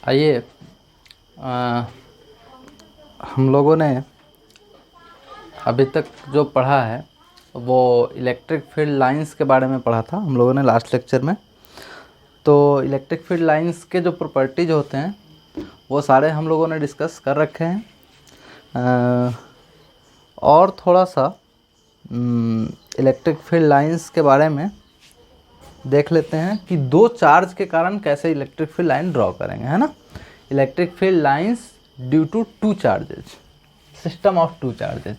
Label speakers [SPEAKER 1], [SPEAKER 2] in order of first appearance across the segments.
[SPEAKER 1] आइए हम लोगों ने अभी तक जो पढ़ा है वो इलेक्ट्रिक फील्ड लाइंस के बारे में पढ़ा था हम लोगों ने लास्ट लेक्चर में। तो इलेक्ट्रिक फील्ड लाइंस के जो प्रॉपर्टीज होते हैं वो सारे हम लोगों ने डिस्कस कर रखे हैं। और थोड़ा सा इलेक्ट्रिक फील्ड लाइंस के बारे में देख लेते हैं कि दो चार्ज के कारण कैसे इलेक्ट्रिक फील्ड लाइन ड्रॉ करेंगे, है ना। Electric field lines due to two charges, system of two charges.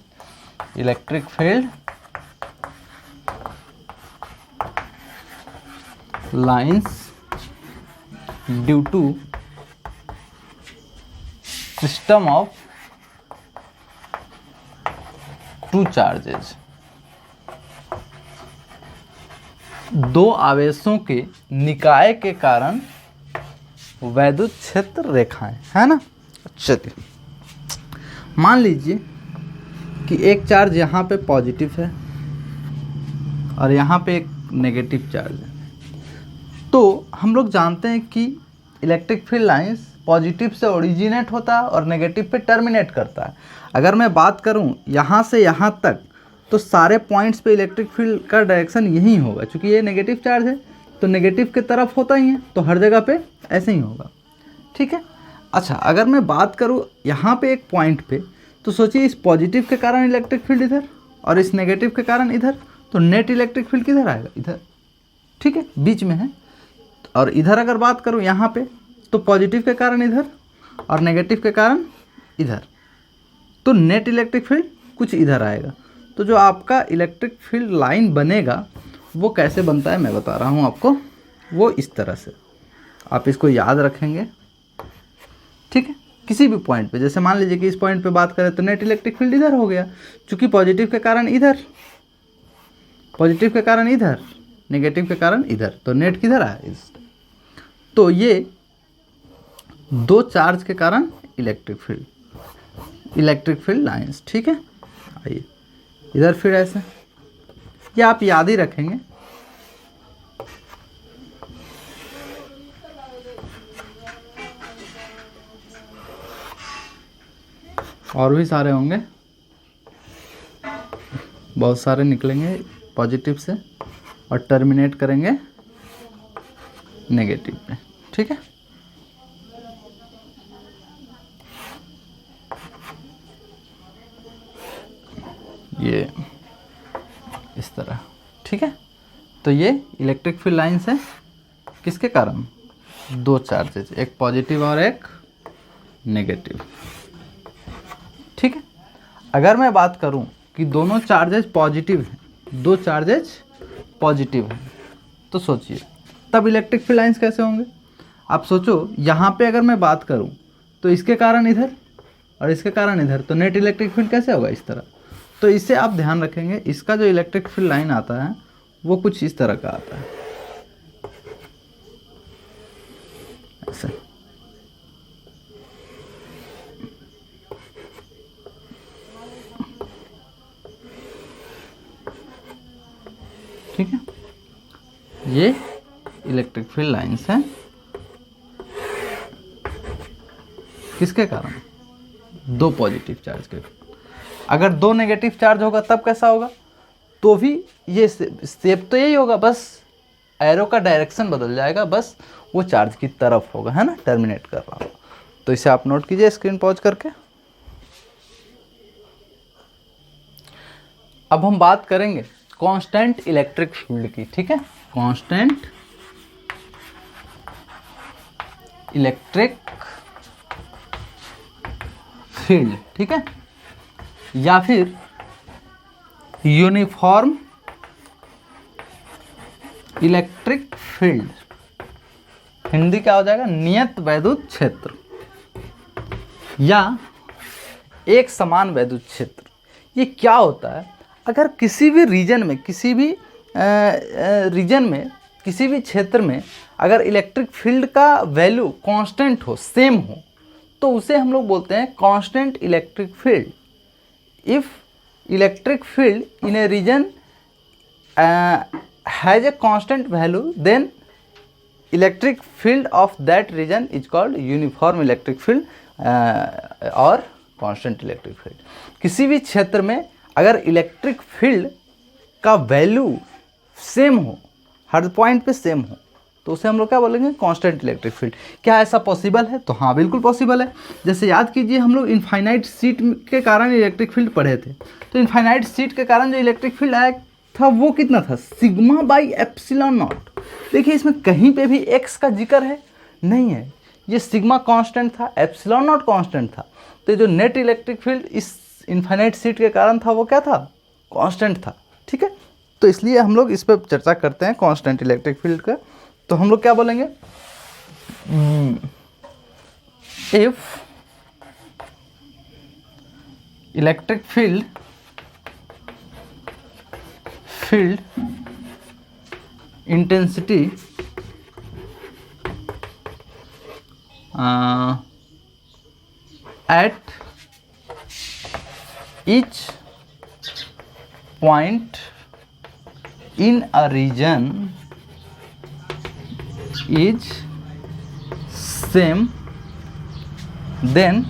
[SPEAKER 1] Electric field lines due to system of two charges. दो आवेशों के निकाय के कारण वैद्युत क्षेत्र रेखाएं, है ना। चलिए मान लीजिए कि एक चार्ज यहाँ पे पॉजिटिव है और यहाँ पे एक नेगेटिव चार्ज है। तो हम लोग जानते हैं कि इलेक्ट्रिक फील्ड लाइंस पॉजिटिव से ओरिजिनेट होता है और नेगेटिव पे टर्मिनेट करता है। अगर मैं बात करूँ यहाँ से यहाँ तक तो सारे पॉइंट्स पे इलेक्ट्रिक फील्ड का डायरेक्शन यही होगा, क्योंकि ये नेगेटिव चार्ज है तो नेगेटिव की तरफ होता ही है, तो हर जगह पे ऐसे ही होगा, ठीक है। अच्छा, अगर मैं बात करूँ यहाँ पे एक पॉइंट पे, तो सोचिए इस पॉजिटिव के कारण इलेक्ट्रिक फील्ड इधर और इस नेगेटिव के कारण इधर, तो नेट इलेक्ट्रिक फील्ड किधर आएगा, इधर, ठीक है, बीच में है। और इधर अगर बात करूँ यहाँ पे, तो पॉजिटिव के कारण इधर और नेगेटिव के कारण इधर, तो नेट इलेक्ट्रिक फील्ड कुछ इधर आएगा। तो जो आपका इलेक्ट्रिक फील्ड लाइन बनेगा वो कैसे बनता है मैं बता रहा हूँ आपको। वो इस तरह से आप इसको याद रखेंगे, ठीक है। किसी भी पॉइंट पे, जैसे मान लीजिए कि इस पॉइंट पे बात करें तो नेट इलेक्ट्रिक फील्ड इधर हो गया, क्योंकि पॉजिटिव के कारण इधर, पॉजिटिव के कारण इधर, नेगेटिव के कारण इधर, तो नेट किधर आया, इस। तो ये दो चार्ज के कारण इलेक्ट्रिक फील्ड लाइंस, ठीक है। आइए इधर फिर ऐसे, ये आप याद ही रखेंगे। और भी सारे होंगे, बहुत सारे निकलेंगे पॉजिटिव से और टर्मिनेट करेंगे नेगेटिव पे, ठीक है। ये इस तरह, ठीक है। तो ये इलेक्ट्रिक फील्ड लाइंस है किसके कारण, दो चार्जेज, एक पॉजिटिव और एक नेगेटिव, ठीक है। अगर मैं बात करूं कि दोनों चार्जेज पॉजिटिव हैं, दो चार्जेज पॉजिटिव हैं, तो सोचिए तब इलेक्ट्रिक फील्ड लाइंस कैसे होंगे। आप सोचो, यहाँ पे अगर मैं बात करूं तो इसके कारण इधर और इसके कारण इधर, तो नेट इलेक्ट्रिक फील्ड कैसे होगा, इस तरह। तो इससे आप ध्यान रखेंगे, इसका जो इलेक्ट्रिक फील्ड लाइन आता है वो कुछ इस तरह का आता है, ऐसे। ठीक है, ये इलेक्ट्रिक फील्ड लाइंस हैं किसके कारण, दो पॉजिटिव चार्ज के। अगर दो नेगेटिव चार्ज होगा तब कैसा होगा, तो भी ये स्टेप तो यही होगा, बस एरो का डायरेक्शन बदल जाएगा, बस वो चार्ज की तरफ होगा, है ना, टर्मिनेट कर रहा होगा। तो इसे आप नोट कीजिए स्क्रीन पॉज करके। अब हम बात करेंगे कांस्टेंट इलेक्ट्रिक फील्ड की, ठीक है। कांस्टेंट इलेक्ट्रिक फील्ड, ठीक है, या फिर यूनिफॉर्म इलेक्ट्रिक फील्ड, हिंदी क्या हो जाएगा, नियत वैद्युत क्षेत्र या एक समान वैद्युत क्षेत्र। ये क्या होता है, अगर किसी भी रीजन में, किसी भी किसी भी क्षेत्र में अगर इलेक्ट्रिक फील्ड का वैल्यू कांस्टेंट हो, सेम हो, तो उसे हम लोग बोलते हैं constant electric field. If electric field in a region has a constant value, then electric field of that region is called uniform electric field और कांस्टेंट इलेक्ट्रिक फील्ड। किसी भी क्षेत्र में अगर इलेक्ट्रिक फील्ड का वैल्यू सेम हो, हर point पे सेम हो, तो उसे हम लोग क्या बोलेंगे, कांस्टेंट इलेक्ट्रिक फील्ड। क्या ऐसा पॉसिबल है? तो हाँ, बिल्कुल पॉसिबल है। जैसे याद कीजिए, हम लोग इनफाइनाइट सीट के कारण इलेक्ट्रिक फील्ड पढ़े थे। तो इनफाइनाइट सीट के कारण जो इलेक्ट्रिक फील्ड आया था वो कितना था, सिग्मा बाई एप्सिलॉन नॉट। देखिए इसमें कहीं पे भी एक्स का जिक्र है नहीं है, ये सिग्मा कांस्टेंट था, एप्सिलॉन नॉट कांस्टेंट था। तो जो नेट इलेक्ट्रिक फील्ड इस इनफाइनाइट सीट के कारण था वो क्या था, कांस्टेंट था। ठीक है, तो इसलिए हम लोग इस पर चर्चा करते हैं कांस्टेंट इलेक्ट्रिक फील्ड का। तो हम लोग क्या बोलेंगे, if electric field intensity at each point in a region is same, then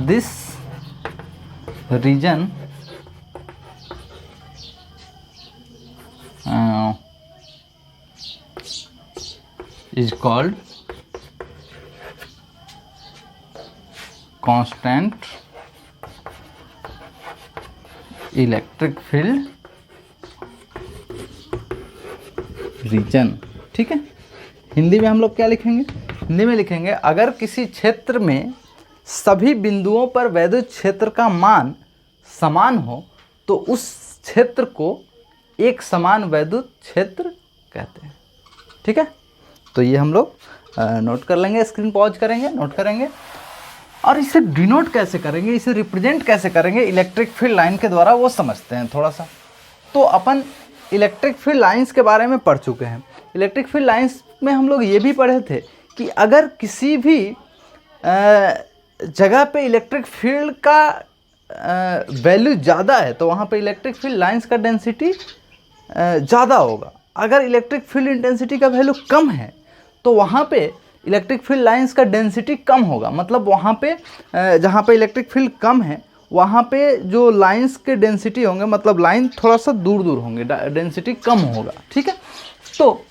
[SPEAKER 1] this region is called constant electric field region. ठीक है, हिंदी में हम लोग क्या लिखेंगे, हिंदी में लिखेंगे अगर किसी क्षेत्र में सभी बिंदुओं पर वैद्युत क्षेत्र का मान समान हो तो उस क्षेत्र को एक समान वैद्युत क्षेत्र कहते हैं। ठीक है, तो ये हम लोग नोट कर लेंगे, स्क्रीन पॉज करेंगे, नोट करेंगे। और इसे डिनोट कैसे करेंगे, इसे रिप्रेजेंट कैसे करेंगे इलेक्ट्रिक फील्ड लाइन के द्वारा, वो समझते हैं थोड़ा सा। तो अपन इलेक्ट्रिक फील्ड लाइंस के बारे में पढ़ चुके हैं। इलेक्ट्रिक फील्ड लाइंस में हम लोग ये भी पढ़े थे कि अगर किसी भी जगह पे इलेक्ट्रिक फील्ड का वैल्यू ज़्यादा है तो वहाँ पे इलेक्ट्रिक फील्ड लाइंस का डेंसिटी ज़्यादा होगा। अगर इलेक्ट्रिक फील्ड इंटेंसिटी का वैल्यू कम है तो वहाँ पे इलेक्ट्रिक फील्ड लाइंस का डेंसिटी कम होगा। मतलब वहाँ पे जहाँ पे इलेक्ट्रिक फील्ड कम है वहाँ पे जो लाइंस के डेंसिटी होंगे, मतलब लाइन थोड़ा सा दूर दूर होंगे, डेंसिटी कम होगा। ठीक है, तो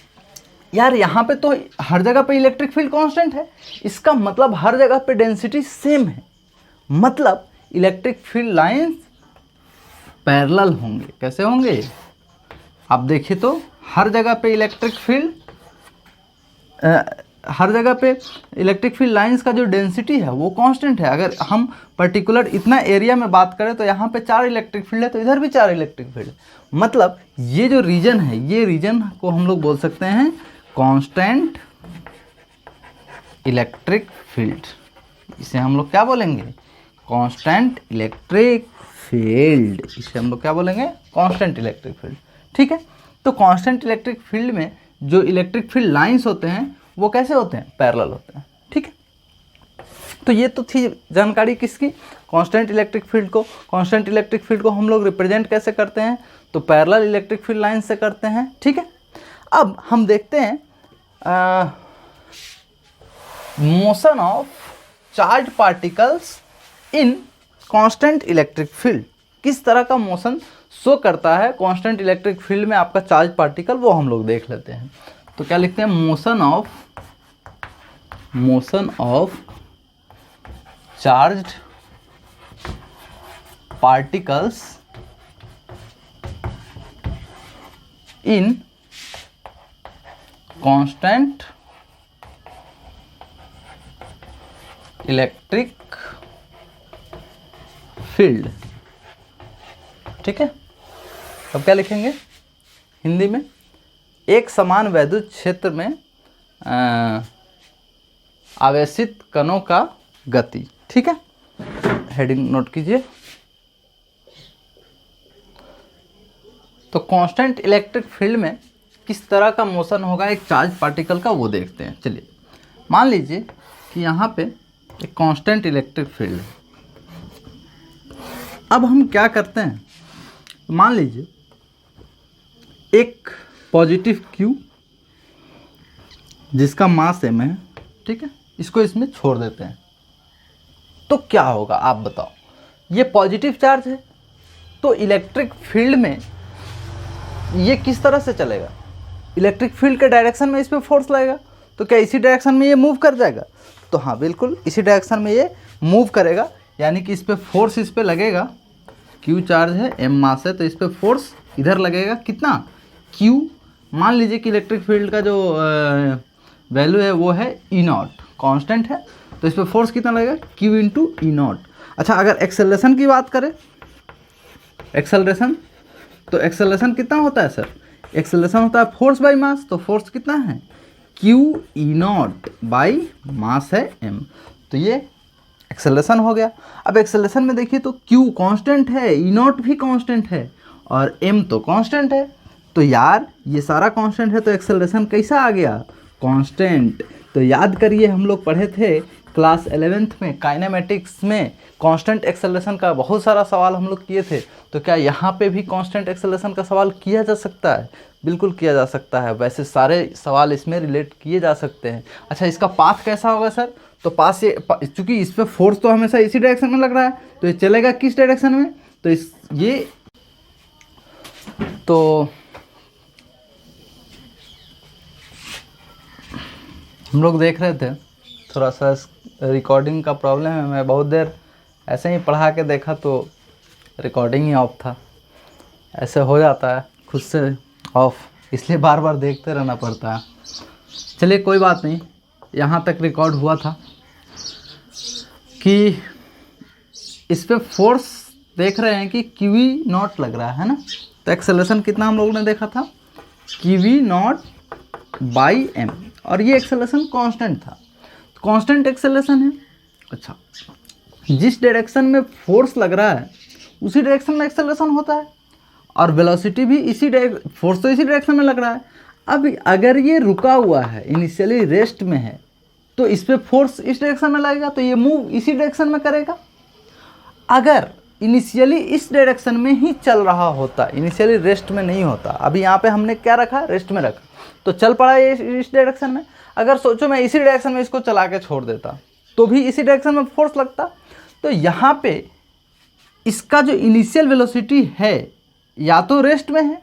[SPEAKER 1] यार यहाँ पे तो हर जगह पे इलेक्ट्रिक फील्ड कांस्टेंट है, इसका मतलब हर जगह पे डेंसिटी सेम है, मतलब इलेक्ट्रिक फील्ड लाइंस पैरेलल होंगे। कैसे होंगे, आप देखिए तो हर जगह पे इलेक्ट्रिक फील्ड लाइंस का जो डेंसिटी है वो कांस्टेंट है। अगर हम पर्टिकुलर इतना एरिया में बात करें तो यहाँ पे 4 इलेक्ट्रिक फील्ड है तो इधर भी 4 इलेक्ट्रिक फील्ड, मतलब ये जो रीजन है, ये रीजन को हम लोग बोल सकते हैं कांस्टेंट इलेक्ट्रिक फील्ड। इसे हम लोग क्या बोलेंगे, कांस्टेंट इलेक्ट्रिक फील्ड। इसे हम लोग क्या बोलेंगे, कांस्टेंट इलेक्ट्रिक फील्ड। ठीक है, तो कांस्टेंट इलेक्ट्रिक फील्ड में जो इलेक्ट्रिक फील्ड लाइंस होते हैं वो कैसे होते हैं, पैरेलल होते हैं। ठीक है, तो ये तो थी जानकारी किसकी, कांस्टेंट इलेक्ट्रिक फील्ड को। कांस्टेंट इलेक्ट्रिक फील्ड को हम लोग रिप्रेजेंट कैसे करते हैं, तो पैरेलल इलेक्ट्रिक फील्ड लाइन से करते हैं। ठीक है, अब हम देखते हैं motion of charge particles in constant electric field. किस तरह का मोशन शो करता है कांस्टेंट इलेक्ट्रिक फील्ड में आपका चार्ज पार्टिकल, वो हम लोग देख लेते हैं। तो क्या लिखते हैं, motion of charged particles in constant electric field. ठीक है, अब क्या लिखेंगे हिंदी में, एक समान वैद्युत क्षेत्र में आवेशित कणों का गति। ठीक है, हेडिंग नोट कीजिए। तो कांस्टेंट इलेक्ट्रिक फील्ड में किस तरह का मोशन होगा एक चार्ज पार्टिकल का, वो देखते हैं। चलिए, मान लीजिए कि यहाँ पे एक कांस्टेंट इलेक्ट्रिक फील्ड है। अब हम क्या करते हैं, मान लीजिए एक पॉजिटिव Q जिसका मास m है, ठीक है, इसको इसमें छोड़ देते हैं तो क्या होगा आप बताओ। ये पॉजिटिव चार्ज है तो इलेक्ट्रिक फील्ड में ये किस तरह से चलेगा, इलेक्ट्रिक फील्ड के डायरेक्शन में इस पर फोर्स लगेगा तो क्या इसी डायरेक्शन में ये मूव कर जाएगा। तो हाँ बिल्कुल इसी डायरेक्शन में ये मूव करेगा, यानी कि इस पर फोर्स इस पर लगेगा। Q चार्ज है, m मास है, तो इस पर फोर्स इधर लगेगा कितना, Q। मान लीजिए कि इलेक्ट्रिक फील्ड का जो वैल्यू है वो है E0, कांस्टेंट है, तो इस पर फोर्स कितना लगेगा, Q इंटू E0। अच्छा अगर एक्सेलरेशन की बात करें, एक्सेलरेशन, तो एक्सेलरेशन कितना होता है सर, एक्सेलरेशन होता है फोर्स बाई मास, तो फोर्स कितना है, Q E0 बाई मास है m, तो ये एक्सेलरेशन हो गया। अब एक्सेलरेशन में देखिए तो Q कांस्टेंट है, E0 भी कांस्टेंट है और m तो कांस्टेंट है, तो यार ये सारा कांस्टेंट है तो एक्सेलरेशन कैसा आ गया, कांस्टेंट। तो याद करिए हम लोग पढ़े थे क्लास 11th में काइनेमेटिक्स में कांस्टेंट एक्सेलरेशन का बहुत सारा सवाल हम लोग किए थे, तो क्या यहाँ पे भी कांस्टेंट एक्सेलरेशन का सवाल किया जा सकता है, बिल्कुल किया जा सकता है। वैसे सारे सवाल इसमें रिलेट किए जा सकते हैं। अच्छा इसका पाथ कैसा होगा सर, तो पास ये चूँकि इस पर फोर्स तो हमेशा इसी डायरेक्शन में लग रहा है तो ये चलेगा किस डायरेक्शन में, तो इस ये तो हम लोग देख रहे थे, थोड़ा सा रिकॉर्डिंग का प्रॉब्लम है, मैं बहुत देर ऐसे ही पढ़ा के देखा तो रिकॉर्डिंग ही ऑफ था, ऐसे हो जाता है खुद से ऑफ, इसलिए बार बार देखते रहना पड़ता है। चलिए कोई बात नहीं, यहाँ तक रिकॉर्ड हुआ था कि इस पे फोर्स देख रहे हैं कि QV0 लग रहा है ना, तो एक्सेलरेशन कितना हम लोगों ने देखा था, QV0 बाई m, और ये एक्सेलरेशन कांस्टेंट था, कांस्टेंट एक्सेलरेशन है। अच्छा जिस डायरेक्शन में फोर्स लग रहा है उसी डायरेक्शन में एक्सेलरेशन होता है, और वेलोसिटी भी इसी फोर्स तो इसी डायरेक्शन में लग रहा है। अब अगर ये रुका हुआ है, इनिशियली रेस्ट में है, तो इस पर फोर्स इस डायरेक्शन में लगेगा तो ये मूव इसी डायरेक्शन में करेगा। अगर इनिशियली इस डायरेक्शन में ही चल रहा होता, इनिशियली रेस्ट में नहीं होता, अभी यहाँ पे हमने क्या रखा, रेस्ट में रखा, तो चल पड़ा ये इस डायरेक्शन में। अगर सोचो मैं इसी डायरेक्शन में इसको चला के छोड़ देता तो भी इसी डायरेक्शन में फोर्स लगता। तो यहाँ पे इसका जो इनिशियल वेलोसिटी है या तो रेस्ट में है,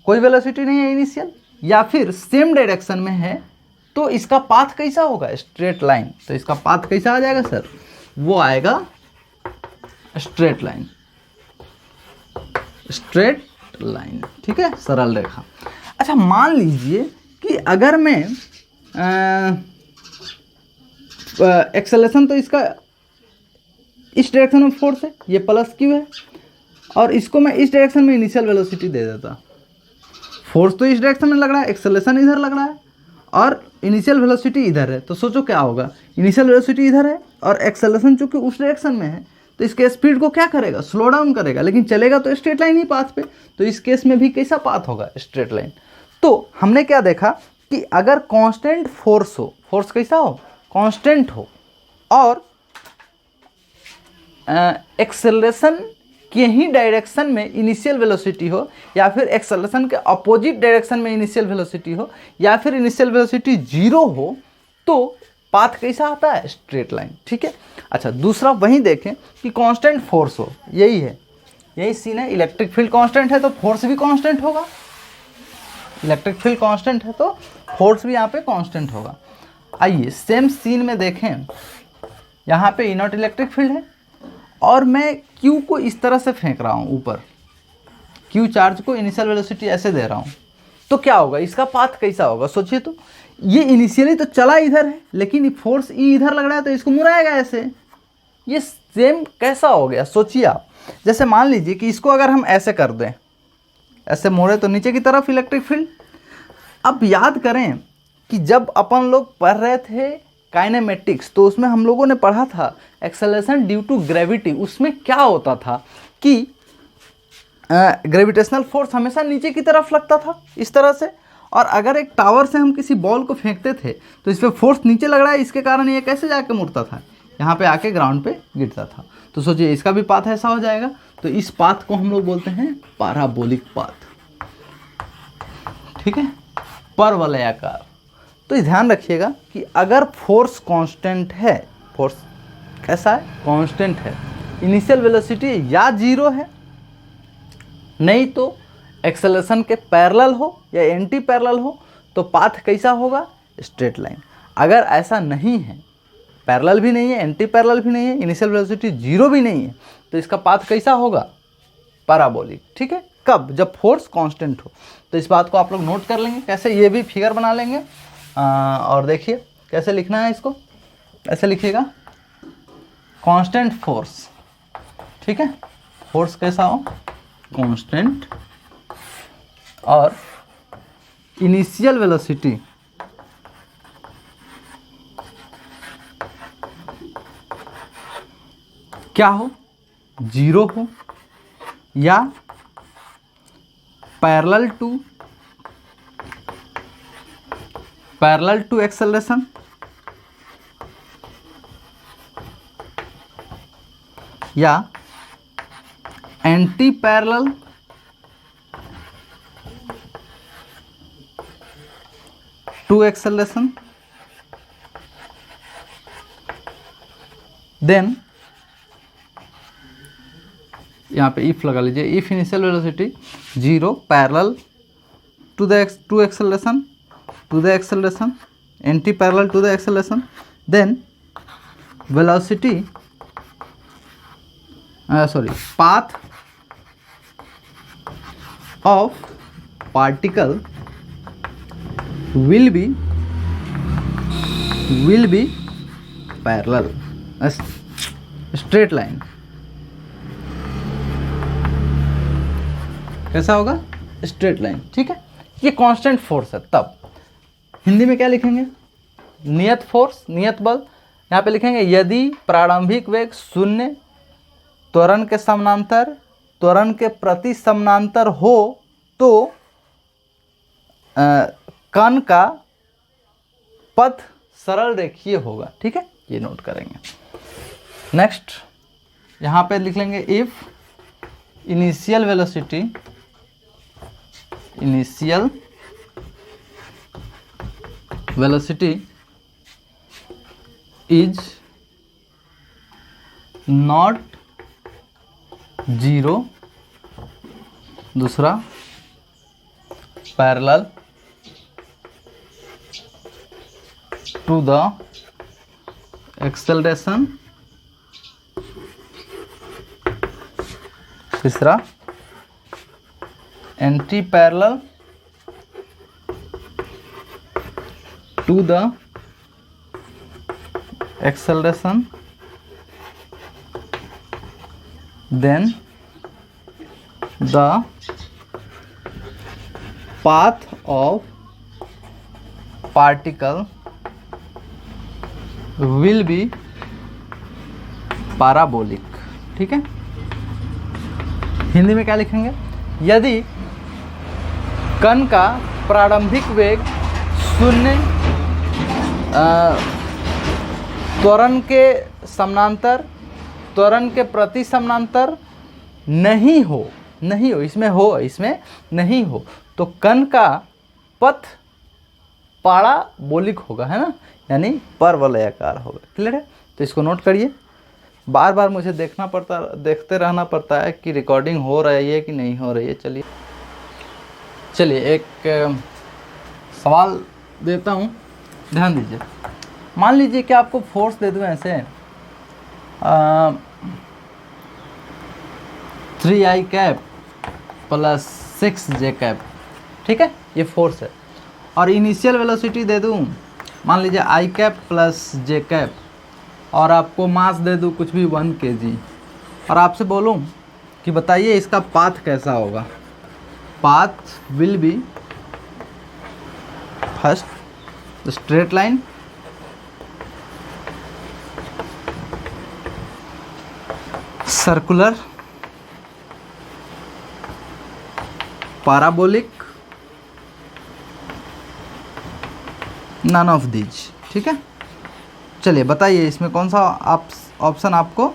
[SPEAKER 1] कोई वेलोसिटी नहीं है इनिशियल, या फिर सेम डायरेक्शन में है, तो इसका पाथ कैसा होगा, स्ट्रेट लाइन। तो इसका पाथ कैसा आ जाएगा सर, वो आएगा स्ट्रेट लाइन, स्ट्रेट लाइन, ठीक है, सरल रेखा। अच्छा मान लीजिए कि अगर मैं एक्सेलरेशन तो इसका इस डायरेक्शन में फोर्स है, ये प्लस Q है, और इसको मैं इस डायरेक्शन में इनिशियल वेलोसिटी दे देता, फोर्स तो इस डायरेक्शन में लग रहा है, एक्सेलरेशन इधर लग रहा है और इनिशियल वेलोसिटी इधर है, तो सोचो क्या होगा, इनिशियल वेलोसिटी इधर है और एक्सेलरेशन चूंकि उस डायरेक्शन में है तो इसके स्पीड को क्या करेगा, स्लो डाउन करेगा, लेकिन चलेगा तो स्ट्रेट लाइन ही पाथ पे। तो इस केस में भी कैसा पाथ होगा, स्ट्रेट लाइन। तो हमने क्या देखा कि अगर कांस्टेंट फोर्स हो, फोर्स कैसा हो, कांस्टेंट हो, और एक्सेलरेशन के ही डायरेक्शन में इनिशियल वेलोसिटी हो, या फिर एक्सेलरेशन के अपोजिट डायरेक्शन में इनिशियल वेलोसिटी हो, या फिर इनिशियल वेलोसिटी 0 हो, तो पाथ कैसा आता है, स्ट्रेट लाइन, ठीक है। अच्छा दूसरा वहीं देखें कि कांस्टेंट फोर्स हो, यही है, यही सीन है, इलेक्ट्रिक फील्ड कांस्टेंट है तो फोर्स भी कांस्टेंट होगा, इलेक्ट्रिक फील्ड कांस्टेंट है तो फोर्स भी यहाँ पे कांस्टेंट होगा। आइए सेम सीन में देखें, यहाँ पे E0 इलेक्ट्रिक फील्ड है और मैं Q को इस तरह से फेंक रहा हूँ ऊपर, Q चार्ज को इनिशियल वेलोसिटी ऐसे दे रहा हूँ, तो क्या होगा, इसका पाथ कैसा होगा, सोचिए तो। ये इनिशियली तो चला इधर है, लेकिन फोर्स E इधर लग रहा है तो इसको मुड़ाएगा ऐसे, ये सेम कैसा हो गया, सोचिए आप। जैसे मान लीजिए कि इसको अगर हम ऐसे कर दें, ऐसे मोड़े तो नीचे की तरफ इलेक्ट्रिक फील्ड। अब याद करें कि जब अपन लोग पढ़ रहे थे काइनेमेटिक्स तो उसमें हम लोगों ने पढ़ा था एक्सेलरेशन ड्यू टू ग्रेविटी। उसमें क्या होता था कि ग्रेविटेशनल फोर्स हमेशा नीचे की तरफ लगता था इस तरह से, और अगर एक टावर से हम किसी बॉल को फेंकते थे तो इस पर फोर्स नीचे लग रहा है, इसके कारण ये कैसे जाके मुड़ता था, यहाँ पे आके ग्राउंड पे गिरता था। तो सोचिए इसका भी पाथ ऐसा हो जाएगा। तो इस पाथ को हम लोग बोलते हैं पैराबोलिक पाथ, ठीक है, परवलयाकार। तो ध्यान रखिएगा कि अगर फोर्स कांस्टेंट है, फोर्स कैसा है, कांस्टेंट है, इनिशियल वेलोसिटी या जीरो है, नहीं तो एक्सेलरेशन के पैरेलल हो या एंटी पैरेलल हो, तो पाथ कैसा होगा, स्ट्रेट लाइन। अगर ऐसा नहीं है, पैरेलल भी नहीं है, एंटी पैरेलल भी नहीं है, इनिशियल वेलोसिटी जीरो भी नहीं है, तो इसका पाथ कैसा होगा, पैराबोलिक। ठीक है, कब, जब फोर्स कांस्टेंट हो। तो इस बात को आप लोग नोट कर लेंगे, कैसे, ये भी फिगर बना लेंगे। और देखिए कैसे लिखना है इसको, ऐसे लिखिएगा, कांस्टेंट फोर्स। ठीक है, फोर्स कैसा हो, कांस्टेंट, और इनिशियल वेलोसिटी क्या हो, जीरो हो, या पैरेलल टू एक्सेलरेशन, या anti parallel to acceleration. Then यहाँ पे इफ लगा लीजिए, if initial velocity zero, parallel to acceleration, anti parallel to the acceleration, then velocity path of particle will be parallel, straight line। कैसा होगा, straight line. ठीक है, ये कांस्टेंट फोर्स है। तब हिंदी में क्या लिखेंगे, नियत फोर्स, नियत बल। यहाँ पे लिखेंगे यदि प्रारंभिक वेग शून्य, त्वरण के समानांतर, त्वरण के प्रति समानांतर हो, तो कण का पथ सरल रेखीय होगा। ठीक है, ये नोट करेंगे। नेक्स्ट यहाँ पे लिख लेंगे, if initial velocity is not zero, दूसरा पैरेलल टू द एक्सेलरेशन, तीसरा anti parallel to the acceleration, then the path of particle will be parabolic। ठीक है, हिंदी में क्या लिखेंगे, यदि कण का प्रारंभिक वेग शून्य, त्वरण के समानांतर, त्वरण के प्रति समानांतर नहीं हो, इसमें हो, इसमें नहीं हो, तो कण का पथ पैराबोलिक होगा, है ना, यानी परवलयाकार होगा। क्लियर है, तो इसको नोट करिए। बार बार मुझे देखते रहना पड़ता है कि रिकॉर्डिंग हो रही है कि नहीं हो रही है। चलिए एक सवाल देता हूँ, ध्यान दीजिए। मान लीजिए कि आपको फोर्स दे दूँ ऐसे 3i cap plus 6j cap. ठीक है, ये फोर्स है। और इनिशियल वेलोसिटी दे दूँ, मान लीजिए i cap plus j cap, और आपको मास दे दूँ कुछ भी 1 kg, और आपसे बोलूँ कि बताइए इसका पाथ कैसा होगा। Path will be first straight line, circular, parabolic, none of these. ठीक है, चलिए बताइए इसमें कौन सा ऑप्शन आपको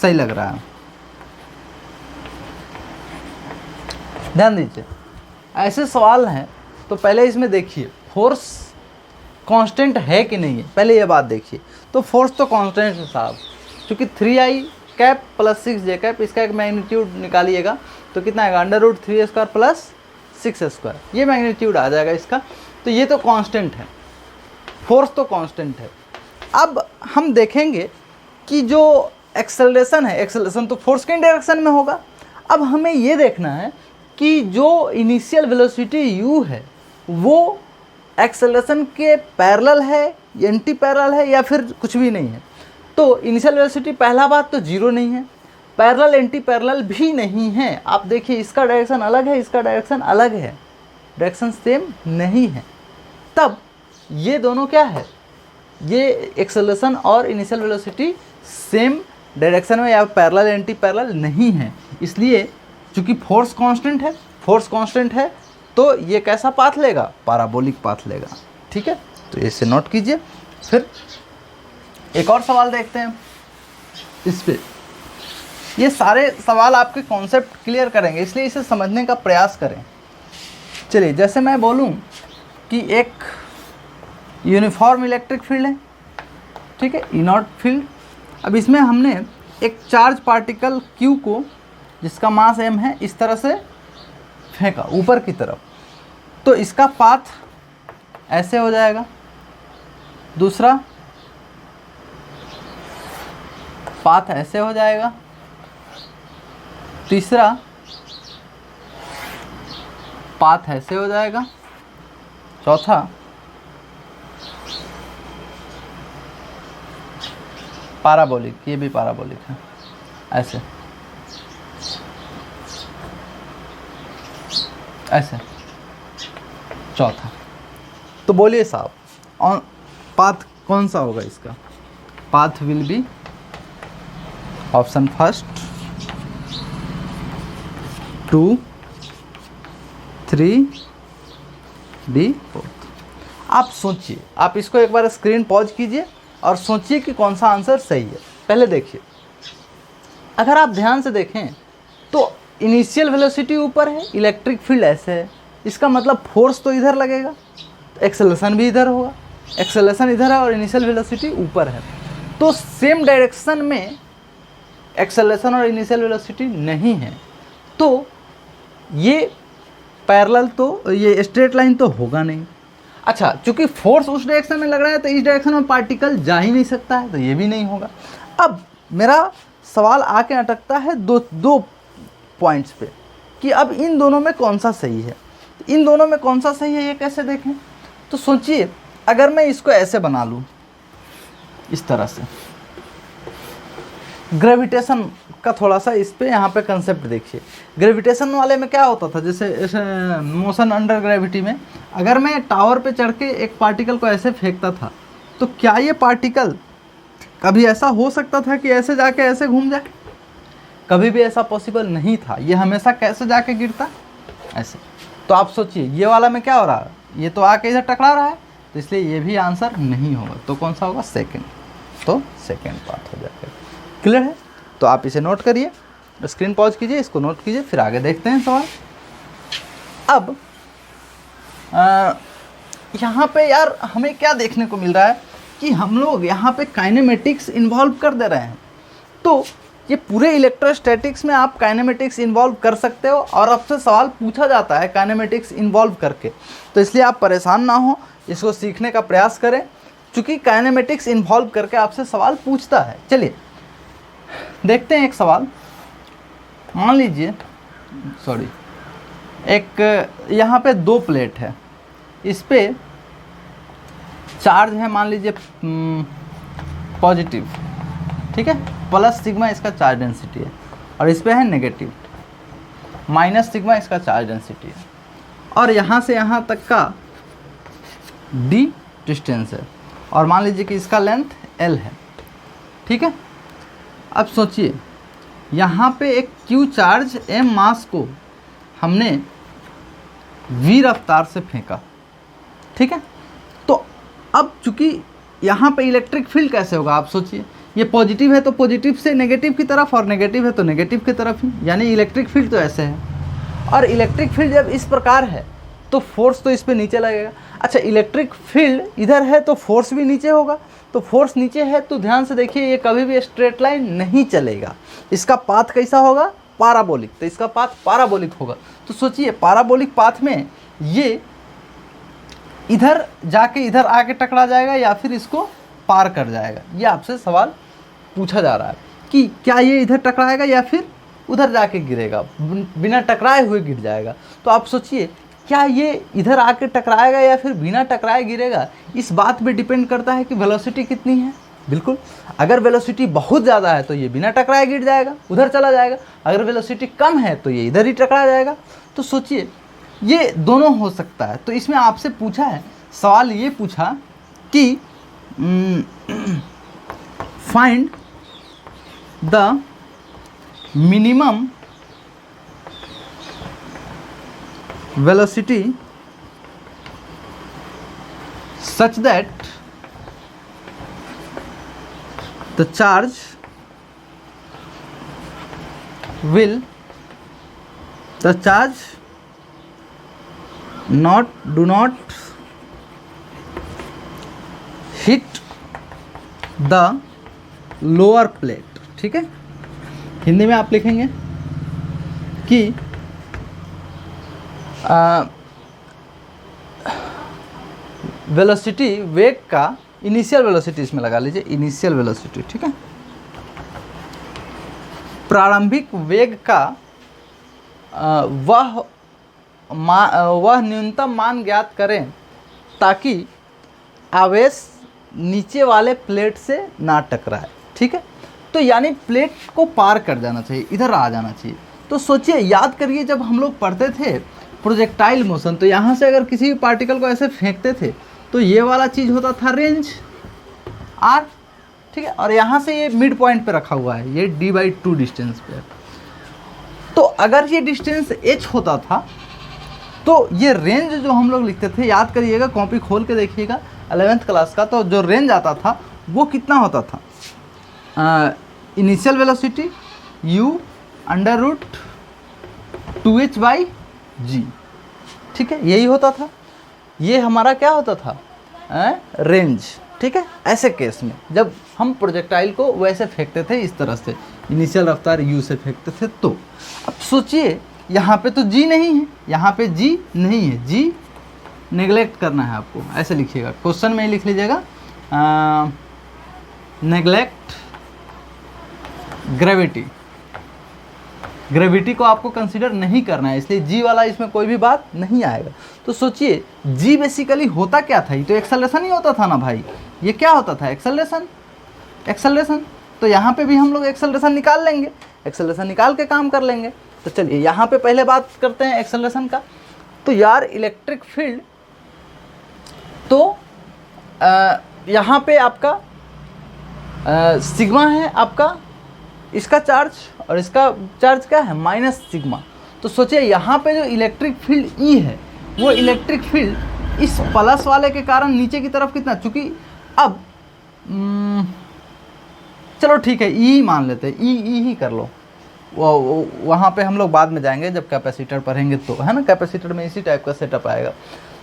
[SPEAKER 1] सही लग रहा है। ध्यान दीजिए, ऐसे सवाल हैं तो पहले इसमें देखिए फोर्स कांस्टेंट है कि नहीं है, पहले ये बात देखिए। तो फोर्स तो कांस्टेंट है साहब, क्योंकि 3i cap plus 6j cap, इसका एक मैग्नीट्यूड निकालिएगा तो कितना आएगा, √3a² प्लस 6a², ये मैग्नीट्यूड आ जाएगा इसका। तो ये तो कांस्टेंट है, फोर्स तो कांस्टेंट है। अब हम देखेंगे कि जो एक्सेलरेशन है, एक्सेलरेशन तो फोर्स के डायरेक्शन में होगा। अब हमें ये देखना है कि जो इनिशियल वेलोसिटी u है वो एक्सेलरेशन के पैरेलल है, एंटी पैरेलल है, या फिर कुछ भी नहीं है। तो इनिशियल वेलोसिटी पहला बात तो जीरो नहीं है, पैरेलल एंटी पैरेलल भी नहीं है। आप देखिए इसका डायरेक्शन अलग है, इसका डायरेक्शन अलग है, डायरेक्शन सेम नहीं है। तब ये दोनों क्या है, ये एक्सेलरेशन और इनिशियल वेलोसिटी सेम डायरेक्शन में या पैरेलल एंटी पैरेलल नहीं है। इसलिए चूंकि फोर्स कांस्टेंट है, फोर्स कांस्टेंट है तो ये कैसा पाथ लेगा, पैराबोलिक पाथ लेगा। ठीक है, तो इसे नोट कीजिए। फिर एक और सवाल देखते हैं इस पे। ये सारे सवाल आपके कॉन्सेप्ट क्लियर करेंगे, इसलिए इसे समझने का प्रयास करें। चलिए, जैसे मैं बोलूं कि एक यूनिफॉर्म इलेक्ट्रिक फील्ड है, ठीक है, ई0 फील्ड। अब इसमें हमने एक चार्ज पार्टिकल Q को, जिसका मास m है, इस तरह से फेंका ऊपर की तरफ, तो इसका पाथ ऐसे हो जाएगा। दूसरा पाथ ऐसे हो जाएगा। तीसरा पाथ ऐसे हो जाएगा। चौथा पैराबोलिक, ये भी पैराबोलिक है, ऐसे ऐसे। चौथा। तो बोलिए साहब, और पाथ कौन सा होगा इसका? Path will B option first 2 3 D 4। आप सोचिए, आप इसको एक बार स्क्रीन पॉज कीजिए और सोचिए कि कौन सा आंसर सही है। पहले देखिए, अगर आप ध्यान से देखें तो इनिशियल वेलोसिटी ऊपर है, इलेक्ट्रिक फील्ड ऐसे है, इसका मतलब फोर्स तो इधर लगेगा, तो एक्सेलरेशन भी इधर होगा। एक्सेलरेशन इधर है और इनिशियल वेलोसिटी ऊपर है, तो सेम डायरेक्शन में एक्सेलरेशन और इनिशियल वेलोसिटी नहीं है, तो ये पैरेलल, तो ये स्ट्रेट लाइन तो होगा नहीं। अच्छा, चूंकि फोर्स उस डायरेक्शन में लग रहा है तो इस डायरेक्शन में पार्टिकल जा ही नहीं सकता है, तो ये भी नहीं होगा। अब मेरा सवाल आके अटकता है दो पॉइंट्स पे कि अब इन दोनों में कौन सा सही है। इन दोनों में कौन सा सही है ये कैसे देखें? तो सोचिए, अगर मैं इसको ऐसे बना लूँ, इस तरह से, ग्रेविटेशन का थोड़ा सा इस पे यहाँ पे कंसेप्ट देखिए। ग्रेविटेशन वाले में क्या होता था, जैसे मोशन अंडर ग्रेविटी में अगर मैं टावर पे चढ़ के एक पार्टिकल को ऐसे फेंकता था, तो क्या ये पार्टिकल कभी ऐसा हो सकता था कि ऐसे जाके ऐसे घूम जाए? कभी भी ऐसा पॉसिबल नहीं था। ये हमेशा कैसे जाके गिरता, ऐसे। तो आप सोचिए, ये वाला में क्या हो रहा है, ये तो आके इधर टकरा रहा है, तो इसलिए ये भी आंसर नहीं होगा। तो कौन सा होगा? सेकेंड। तो सेकेंड पार्ट हो जाएगा। क्लियर है? तो आप इसे नोट करिए, स्क्रीन पॉज कीजिए, इसको नोट कीजिए, फिर आगे देखते हैं सवाल। अब यहाँ पे यार हमें क्या देखने को मिल रहा है कि हम लोग यहाँ पे काइनेमेटिक्स इन्वॉल्व कर दे रहे हैं। तो ये पूरे इलेक्ट्रोस्टैटिक्स में आप काइनेमेटिक्स इन्वॉल्व कर सकते हो, और आपसे सवाल पूछा जाता है काइनेमेटिक्स इन्वॉल्व करके। तो इसलिए आप परेशान ना हो, इसको सीखने का प्रयास करें, क्योंकि काइनेमेटिक्स इन्वॉल्व करके आपसे सवाल पूछता है। चलिए देखते हैं एक सवाल। मान लीजिए, सॉरी, एक यहाँ पे दो प्लेट है, इस पे चार्ज है मान लीजिए पॉजिटिव, ठीक है, प्लस सिग्मा इसका चार्ज डेंसिटी है, और इस पे है नेगेटिव, माइनस सिग्मा इसका चार्ज डेंसिटी है, और यहाँ से यहाँ तक का d डिस्टेंस है, और मान लीजिए कि इसका लेंथ l है, ठीक है। अब सोचिए, यहाँ पे एक q चार्ज m मास को हमने v रफ्तार से फेंका, ठीक है। तो अब चूंकि यहाँ पे इलेक्ट्रिक फील्ड कैसे होगा, आप सोचिए, ये पॉजिटिव है तो पॉजिटिव से नेगेटिव की तरफ, और नेगेटिव है तो नेगेटिव की तरफ ही, यानी इलेक्ट्रिक फील्ड तो ऐसे है। और इलेक्ट्रिक फील्ड जब इस प्रकार है तो फोर्स तो इस पे नीचे लगेगा। अच्छा, इलेक्ट्रिक फील्ड इधर है तो फोर्स भी नीचे होगा, तो फोर्स नीचे है तो ध्यान से देखिए ये कभी भी स्ट्रेट लाइन नहीं चलेगा, इसका पाथ कैसा होगा, पाराबोलिक। तो इसका पाथ पाराबोलिक होगा। तो सोचिए पाराबोलिक पाथ में ये इधर जाके इधर आके टकरा जाएगा या फिर इसको पार कर जाएगा। ये आपसे सवाल पूछा जा रहा है कि क्या ये इधर टकराएगा या फिर उधर जाके गिरेगा, बिना टकराए हुए गिर जाएगा। तो आप सोचिए क्या ये इधर आके टकराएगा या फिर बिना टकराए गिरेगा, इस बात पे डिपेंड करता है कि वेलोसिटी कितनी है। बिल्कुल, अगर वेलोसिटी बहुत ज़्यादा है तो ये बिना टकराए गिर जाएगा, उधर चला जाएगा। अगर वेलोसिटी कम है तो ये इधर ही टकरा जाएगा। तो सोचिए ये दोनों हो सकता है। तो इसमें आपसे पूछा है, सवाल ये पूछा कि find the minimum velocity such that the charge do not hit the lower plate। ठीक है, हिंदी में आप लिखेंगे कि वेलोसिटी, वेग का इनिशियल वेलोसिटी इसमें लगा लीजिए, इनिशियल वेलोसिटी। ठीक है, प्रारंभिक वेग का वह न्यूनतम मान ज्ञात करें ताकि आवेश नीचे वाले प्लेट से ना टकराए। ठीक है, तो यानी प्लेट को पार कर जाना चाहिए, इधर आ जाना चाहिए। तो सोचिए, याद करिए जब हम लोग पढ़ते थे प्रोजेक्टाइल मोशन, तो यहाँ से अगर किसी भी पार्टिकल को ऐसे फेंकते थे तो ये वाला चीज़ होता था रेंज r। ठीक है, और यहाँ से ये मिड पॉइंट पे रखा हुआ है, ये d/2 डिस्टेंस पे। तो अगर ये डिस्टेंस h होता था तो ये रेंज जो हम लोग लिखते थे, याद करिएगा, कॉपी खोल के देखिएगा 11th क्लास का, तो जो रेंज आता था वो कितना होता था, इनिशियल वेलोसिटी u√2h/g। ठीक है, यही होता था, ये हमारा क्या होता था, रेंज। ठीक है, ऐसे केस में जब हम प्रोजेक्टाइल को वैसे फेंकते थे, इस तरह से इनिशियल रफ्तार u से फेंकते थे। तो अब सोचिए यहाँ पे तो g नहीं है, यहाँ पे g नहीं है, g नेगलेक्ट करना है आपको, ऐसे लिखिएगा, क्वेश्चन में ही लिख लीजिएगा, नेगलेक्ट ग्रेविटी। ग्रेविटी को आपको कंसीडर नहीं करना है, इसलिए जी वाला इसमें कोई भी बात नहीं आएगा। तो सोचिए जी बेसिकली होता क्या था, ये तो एक्सेलरेशन ही होता था ना भाई। ये क्या होता था, एक्सेलरेशन। तो यहाँ पे भी हम लोग एक्सेलरेशन निकाल लेंगे, एक्सेलरेशन निकाल के काम कर लेंगे। तो चलिए यहाँ पे पहले बात करते हैं एक्सेलरेशन का। तो यार इलेक्ट्रिक फील्ड, तो यहाँ पे आपका सिग्मा है आपका, इसका चार्ज, और इसका चार्ज क्या है, माइनस सिग्मा। तो सोचिए यहाँ पे जो इलेक्ट्रिक फील्ड ई है, वो इलेक्ट्रिक फील्ड इस प्लस वाले के कारण नीचे की तरफ कितना, चूँकि अब चलो ठीक है ई मान लेते हैं, ई ही कर लो, वहाँ पे हम लोग बाद में जाएंगे जब कैपेसिटर पढ़ेंगे तो, है ना, कैपेसिटर में इसी टाइप का सेटअप आएगा।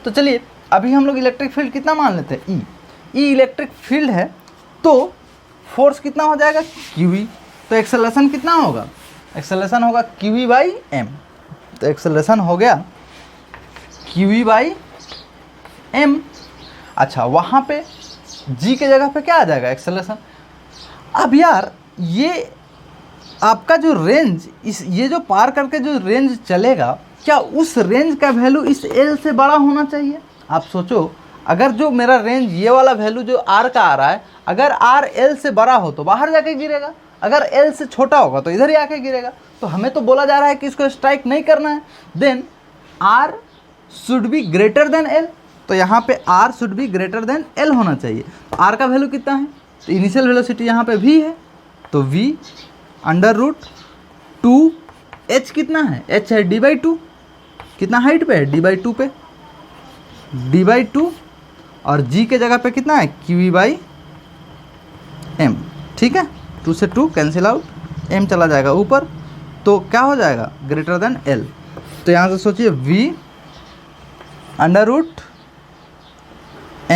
[SPEAKER 1] तो चलिए अभी हम लोग इलेक्ट्रिक फील्ड कितना मान लेते हैं, ई इलेक्ट्रिक फील्ड है, तो फोर्स कितना हो जाएगा, क्यू। तो एक्सेलरेशन कितना होगा, एक्सेलरेशन होगा QE/m। तो एक्सेलरेशन हो गया QE/m। अच्छा, वहाँ पे g के जगह पे क्या आ जाएगा, एक्सेलरेशन। अब यार ये आपका जो रेंज, ये जो पार करके जो रेंज चलेगा, क्या उस रेंज का वैल्यू इस L से बड़ा होना चाहिए। आप सोचो, अगर जो मेरा रेंज ये वाला वैल्यू जो R का आ रहा है, अगर R L से बड़ा हो तो बाहर जाके गिरेगा, अगर L से छोटा होगा तो इधर ही आके गिरेगा। तो हमें तो बोला जा रहा है कि इसको स्ट्राइक नहीं करना है, then R should be greater than L। तो यहाँ पे R should be greater than L होना चाहिए। तो R का वैल्यू कितना है, तो इनिशियल वेलोसिटी यहाँ पे v है, तो v√2h कितना है, h है d/2, कितना हाइट पे है, d/2 पे, d/2, और g के जगह पे कितना है, QE/m। ठीक है, 2 से 2 कैंसिल आउट, m चला जाएगा ऊपर, तो क्या हो जाएगा, ग्रेटर देन L। तो यहाँ से सोचिए v√2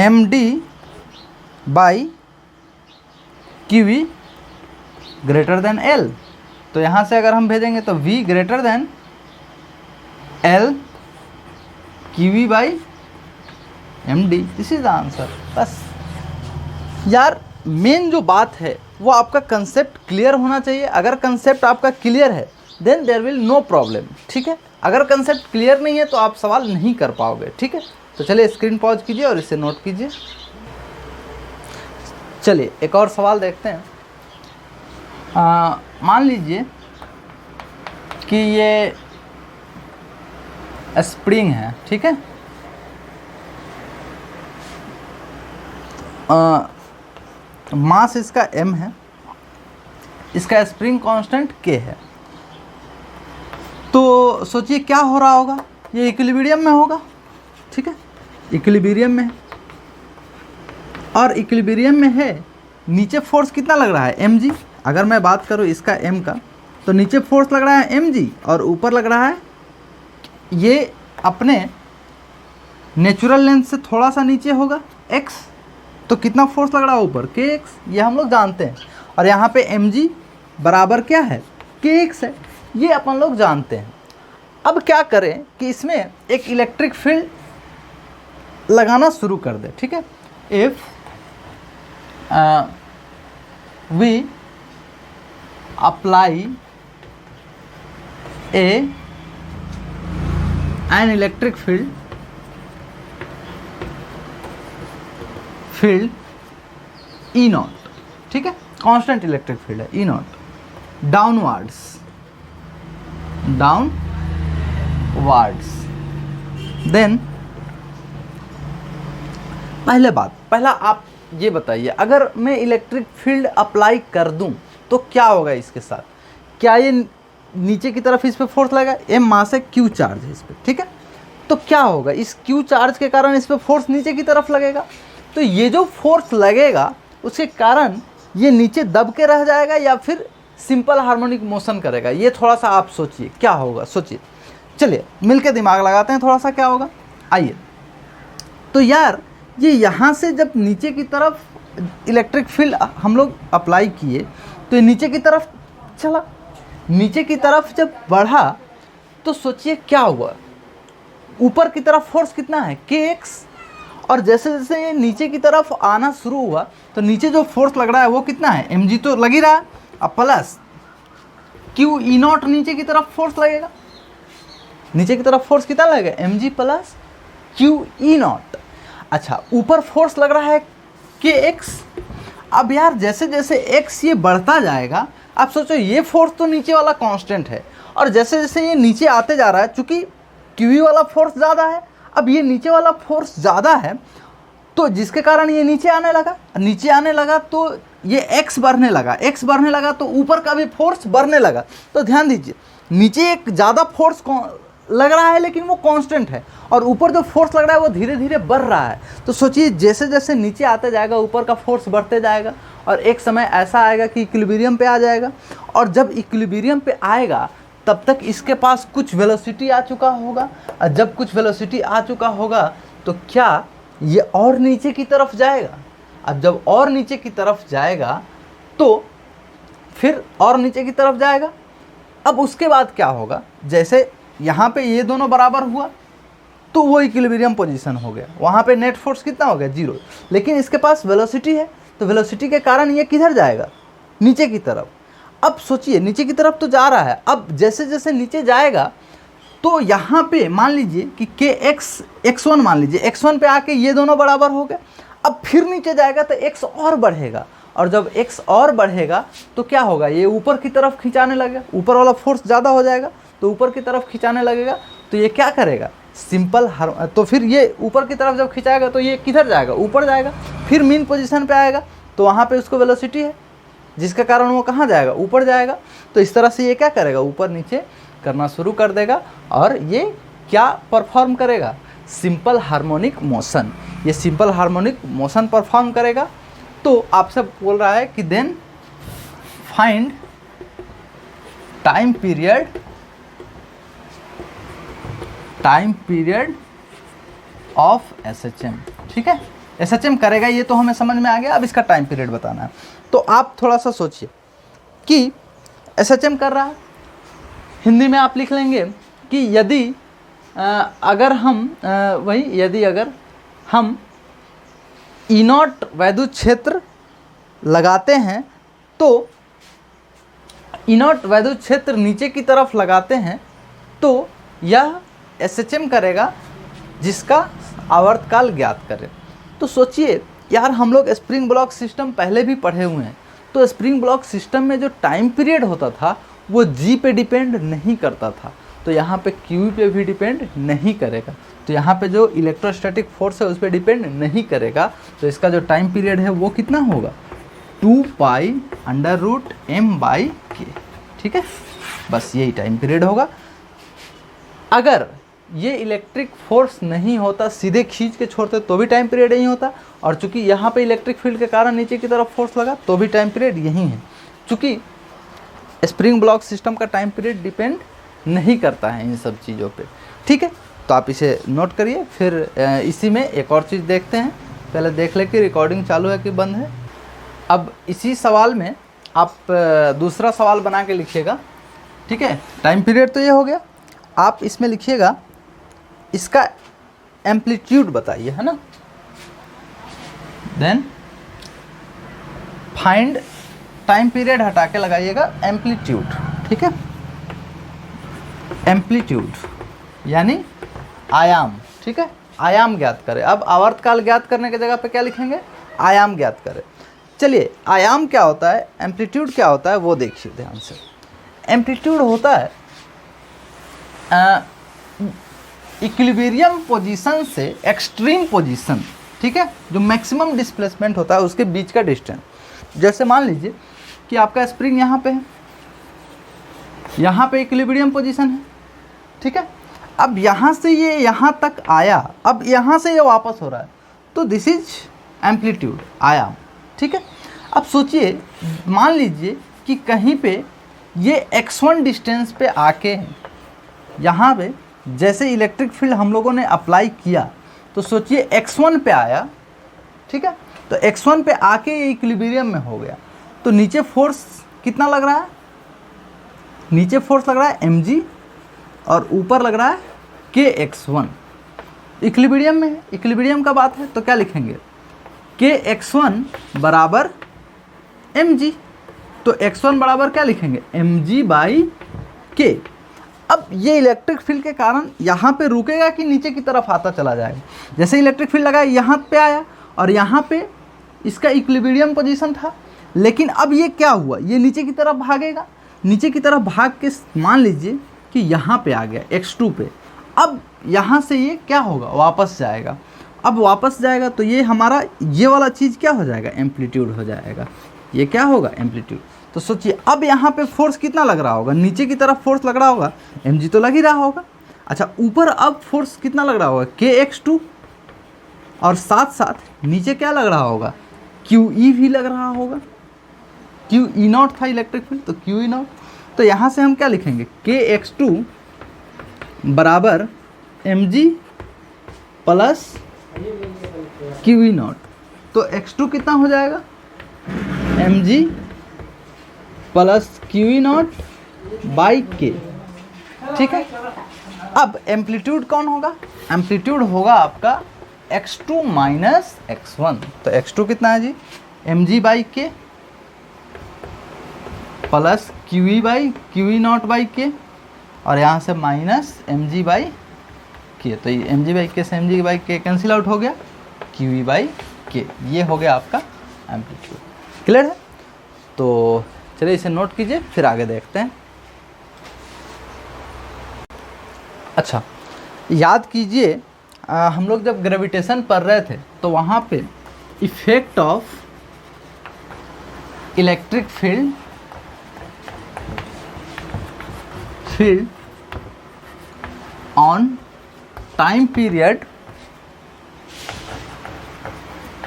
[SPEAKER 1] M D by Q V greater than L. तो यहाँ से अगर हम भेजेंगे तो v greater than L Q V by M D, this is the answer. बस यार मेन जो बात है वो आपका कंसेप्ट क्लियर होना चाहिए। अगर कंसेप्ट आपका क्लियर है then there will no problem, ठीक है। अगर कंसेप्ट क्लियर नहीं है तो आप सवाल नहीं कर पाओगे, ठीक है। तो चलिए स्क्रीन पॉज कीजिए और इसे नोट कीजिए। चलिए एक और सवाल देखते हैं। मान लीजिए कि ये स्प्रिंग है, ठीक है। मास इसका m है, इसका स्प्रिंग कांस्टेंट k है। तो सोचिए क्या हो रहा होगा, ये इक्विलिब्रियम में होगा, ठीक है, इक्विलिब्रियम में है। और इक्विलिब्रियम में है, नीचे फोर्स कितना लग रहा है mg। अगर मैं बात करूँ इसका m का, तो नीचे फोर्स लग रहा है mg और ऊपर लग रहा है, ये अपने नेचुरल लेंथ से थोड़ा सा नीचे होगा x। तो कितना फोर्स लग रहा है ऊपर, kx, ये हम लोग जानते हैं। और यहाँ पे mg बराबर क्या है, kx है, ये अपन लोग जानते हैं। अब क्या करें कि इसमें एक इलेक्ट्रिक फील्ड लगाना शुरू कर दे, ठीक है। If we apply an electric field E naught, ठीक है, कांस्टेंट इलेक्ट्रिक फील्ड है ई नॉट, डाउनवर्ड्स देन पहला आप ये बताइए, अगर मैं इलेक्ट्रिक फील्ड अप्लाई कर दूं तो क्या होगा इसके साथ। क्या ये नीचे की तरफ इस पे फोर्स लगेगा, m मास है, q चार्ज है इस पे, ठीक है। तो क्या होगा, इस q चार्ज के कारण इस पे फोर्स नीचे की तरफ लगेगा। तो ये जो फोर्स लगेगा उसके कारण ये नीचे दब के रह जाएगा या फिर सिंपल हार्मोनिक मोशन करेगा, ये थोड़ा सा आप सोचिए क्या होगा, सोचिए। चलिए मिलके दिमाग लगाते हैं थोड़ा सा, क्या होगा आइए। तो यार ये यहाँ से जब नीचे की तरफ इलेक्ट्रिक फील्ड हम लोग अप्लाई किए तो ये नीचे की तरफ चला, नीचे की तरफ जब बढ़ा तो सोचिए क्या हुआ, ऊपर की तरफ फोर्स कितना है kx। और जैसे जैसे ये नीचे की तरफ आना शुरू हुआ तो नीचे जो फोर्स लग रहा है वो कितना है, mg तो लग ही रहा है, अब प्लस q ई नॉट नीचे की तरफ फोर्स लगेगा, नीचे की तरफ फोर्स कितना लगेगा mg plus q E not. अच्छा ऊपर फोर्स लग रहा है kx। अब यार जैसे जैसे x ये बढ़ता जाएगा, आप सोचो ये फोर्स तो नीचे वाला कांस्टेंट है और जैसे जैसे ये नीचे आते जा रहा है, चूँकि q वाला फोर्स ज़्यादा है, अब ये नीचे वाला फोर्स ज़्यादा है तो जिसके कारण ये नीचे आने लगा तो ये x बढ़ने लगा तो ऊपर का भी फोर्स बढ़ने लगा। तो ध्यान दीजिए नीचे एक ज़्यादा फोर्स लग रहा है लेकिन वो कांस्टेंट है और ऊपर जो फोर्स लग रहा है वो धीरे धीरे बढ़ रहा है। तो सोचिए जैसे जैसे नीचे आते जाएगा ऊपर का फोर्स बढ़ते जाएगा और एक समय ऐसा आएगा कि इक्विलिब्रियम पे आ जाएगा। और जब इक्विलिब्रियम पे आएगा तब तक इसके पास कुछ वेलोसिटी आ चुका होगा और जब कुछ वेलोसिटी आ चुका होगा तो क्या ये और नीचे की तरफ जाएगा। अब जब और नीचे की तरफ जाएगा तो फिर और नीचे की तरफ जाएगा। अब उसके बाद क्या होगा, जैसे यहाँ पे ये दोनों बराबर हुआ तो वो इक्विलिब्रियम पोजीशन हो गया, वहाँ पे नेट फोर्स कितना हो गया 0, लेकिन इसके पास वेलोसिटी है तो वेलोसिटी के कारण ये किधर जाएगा, नीचे की तरफ। अब सोचिए नीचे की तरफ तो जा रहा है, अब जैसे जैसे नीचे जाएगा तो यहाँ पे मान लीजिए कि x1 मान लीजिए x1 पे आके ये दोनों बराबर हो गए। अब फिर नीचे जाएगा तो x और बढ़ेगा और जब x और बढ़ेगा तो क्या होगा, ये ऊपर की तरफ खिंचाने लगेगा, ऊपर वाला फोर्स ज़्यादा हो जाएगा तो ऊपर की तरफ खिंचाने लगेगा। तो ये क्या करेगा, तो फिर ये ऊपर की तरफ जब खिंचाएगा तो ये किधर जाएगा, ऊपर जाएगा, फिर मीन पोजीशन पे आएगा तो वहाँ पे उसको वेलोसिटी है जिसके कारण वो कहाँ जाएगा, ऊपर जाएगा। तो इस तरह से ये क्या करेगा, ऊपर नीचे करना शुरू कर देगा और ये क्या परफॉर्म करेगा, सिंपल हार्मोनिक मोशन। ये सिंपल हार्मोनिक मोशन परफॉर्म करेगा। तो आपसे बोल रहा है कि then find time period of SHM, ठीक है। एसएचएम करेगा, ये तो हमें समझ में आ गया। अब इसका टाइम पीरियड बताना है। तो आप थोड़ा सा सोचिए कि एसएचएम कर रहा है, हिंदी में आप लिख लेंगे कि यदि अगर हम ई नॉट वैद्युत क्षेत्र लगाते हैं, तो ई नॉट वैद्युत क्षेत्र नीचे की तरफ लगाते हैं तो यह एसएचएम करेगा जिसका आवर्तकाल ज्ञात करे। तो सोचिए यार, हम लोग स्प्रिंग ब्लॉक सिस्टम पहले भी पढ़े हुए हैं। तो स्प्रिंग ब्लॉक सिस्टम में जो टाइम पीरियड होता था वो जी पे डिपेंड नहीं करता था, तो यहाँ पे क्यू पे भी डिपेंड नहीं करेगा। तो यहाँ पे जो इलेक्ट्रोस्टैटिक फोर्स है उस पर डिपेंड नहीं करेगा। तो इसका जो टाइम पीरियड है वो कितना होगा, 2π√m/k। ठीक है, बस यही टाइम पीरियड होगा। अगर ये इलेक्ट्रिक फोर्स नहीं होता, सीधे खींच के छोड़ते तो भी टाइम पीरियड यही होता, और चूंकि यहाँ पे इलेक्ट्रिक फील्ड के कारण नीचे की तरफ फोर्स लगा तो भी टाइम पीरियड यही है। चूंकि स्प्रिंग ब्लॉक सिस्टम का टाइम पीरियड डिपेंड नहीं करता है इन सब चीज़ों पे। ठीक है, तो आप इसे नोट करिए। फिर इसी में एक और चीज़ देखते हैं। पहले देख ले कि रिकॉर्डिंग चालू है कि बंद है। अब इसी सवाल में आप दूसरा सवाल बना के लिखिएगा। ठीक है, टाइम पीरियड तो ये हो गया। आप इसमें लिखिएगा इसका एम्पलीट्यूड बताइए, है ना। देन फाइंड, टाइम पीरियड हटा के लगाइएगा एम्पलीट्यूड। ठीक है, एम्पलीट्यूड यानी आयाम। ठीक है, आयाम ज्ञात करें। अब आवर्तकाल ज्ञात करने की जगह पे क्या लिखेंगे, आयाम ज्ञात करें। चलिए, आयाम क्या होता है, एम्पलीट्यूड क्या होता है वो देखिए ध्यान से। एम्पलीट्यूड होता है इक्विलिब्रियम पोजीशन से एक्सट्रीम पोजीशन। ठीक है, जो मैक्सिमम डिस्प्लेसमेंट होता है उसके बीच का डिस्टेंस। जैसे मान लीजिए कि आपका स्प्रिंग यहाँ पे है, यहाँ पे इक्विलिब्रियम पोजीशन है। ठीक है, अब यहाँ से ये यहाँ तक आया, अब यहाँ से ये वापस हो रहा है, तो दिस इज एम्पलीट्यूड, आयाम। ठीक है, अब सोचिए, मान लीजिए कि कहीं पे ये x1 डिस्टेंस पे आके यहाँ पे जैसे इलेक्ट्रिक फील्ड हम लोगों ने अप्लाई किया, तो सोचिए x1 पे आया। ठीक है, तो x1 पे आके ये इक्विलिब्रियम में हो गया, तो नीचे फोर्स कितना लग रहा है, नीचे फोर्स लग रहा है mg और ऊपर लग रहा है kx1। इक्विलिब्रियम में, इक्विलिब्रियम का बात है तो क्या लिखेंगे, kx1 बराबर mg। तो x1 बराबर क्या लिखेंगे, mg/k। अब ये इलेक्ट्रिक फील्ड के कारण यहाँ पे रुकेगा कि नीचे की तरफ आता चला जाएगा। जैसे इलेक्ट्रिक फील्ड लगा यहाँ पे आया और यहाँ पे इसका इक्विलिब्रियम पोजीशन था, लेकिन अब ये क्या हुआ, ये नीचे की तरफ भागेगा। नीचे की तरफ भाग के मान लीजिए कि यहाँ पे आ गया x2 पे। अब यहाँ से ये क्या होगा, वापस जाएगा। अब वापस जाएगा तो ये हमारा ये वाला चीज़ क्या हो जाएगा, एम्पलीट्यूड हो जाएगा। ये क्या होगा, एम्पलीट्यूड। तो सोचिए अब यहाँ पे फोर्स कितना लग रहा होगा, नीचे की तरफ फोर्स लग रहा होगा, mg तो लग ही रहा होगा। अच्छा, ऊपर अब फोर्स कितना लग रहा होगा, kx2, और साथ साथ नीचे क्या लग रहा होगा, QE भी लग रहा होगा। QE0 था इलेक्ट्रिक फील्ड, तो QE0। तो यहाँ से हम क्या लिखेंगे, kx2 बराबर mg प्लस QE0। तो x2 कितना हो जाएगा, mg प्लस QE0/k। ठीक है, अब एम्पलीट्यूड कौन होगा, एम्पलीट्यूड होगा आपका x2 माइनस x1। तो x2 कितना है जी, mg/k प्लस QE0/k, और यहाँ से माइनस mg/k। तो ये mg/k से mg/k कैंसिल आउट हो गया, QE/k। ये हो गया आपका एम्पलीट्यूड। क्लियर है, तो चलिए इसे नोट कीजिए, फिर आगे देखते हैं। अच्छा, याद कीजिए हम लोग जब ग्रेविटेशन पढ़ रहे थे तो वहाँ पे effect of electric field on time period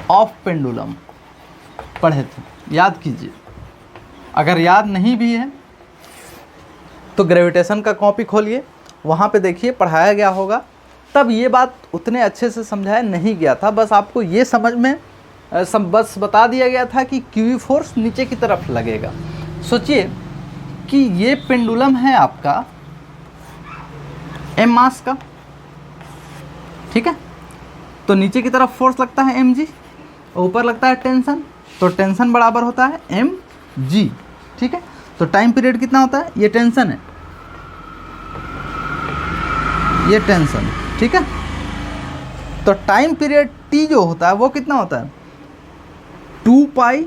[SPEAKER 1] of pendulum पढ़े थे, याद कीजिए। अगर याद नहीं भी है तो ग्रेविटेशन का कॉपी खोलिए, वहाँ पे देखिए पढ़ाया गया होगा तब ये बात उतने अच्छे से समझाया नहीं गया था, बस आपको ये समझ में बस बता दिया गया था कि क्यूई फोर्स नीचे की तरफ लगेगा। सोचिए कि ये पेंडुलम है आपका एम मास का, ठीक है, तो नीचे की तरफ फोर्स लगता है mg और ऊपर लगता है टेंशन, तो टेंशन बराबर होता है mg, ठीक है। तो टाइम पीरियड कितना होता है, ये टेंशन है, ये टेंशन, ठीक है। तो टाइम पीरियड t जो होता है वो कितना होता है 2 pi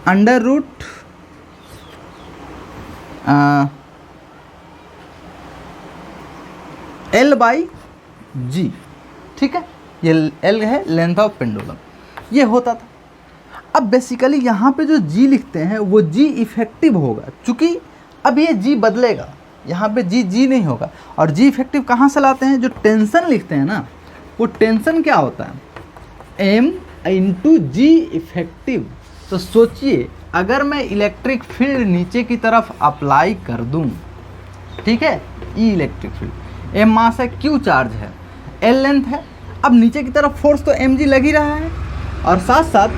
[SPEAKER 1] under root L by g, ठीक है। ये L है लेंथ ऑफ पेंडुलम, ये होता था। अब बेसिकली यहाँ पे जो G लिखते हैं वो G इफेक्टिव होगा, चूँकि अब ये G बदलेगा, यहाँ पे G नहीं होगा। और G इफेक्टिव कहाँ से लाते हैं, जो टेंशन लिखते हैं ना, वो टेंशन क्या होता है M इंटू G इफेक्टिव। तो सोचिए अगर मैं इलेक्ट्रिक फील्ड नीचे की तरफ अप्लाई कर दूँ, ठीक है, E इलेक्ट्रिक फील्ड, M मास है, Q चार्ज है, L लेंथ है, अब नीचे की तरफ फोर्स तो mg लग ही रहा है और साथ साथ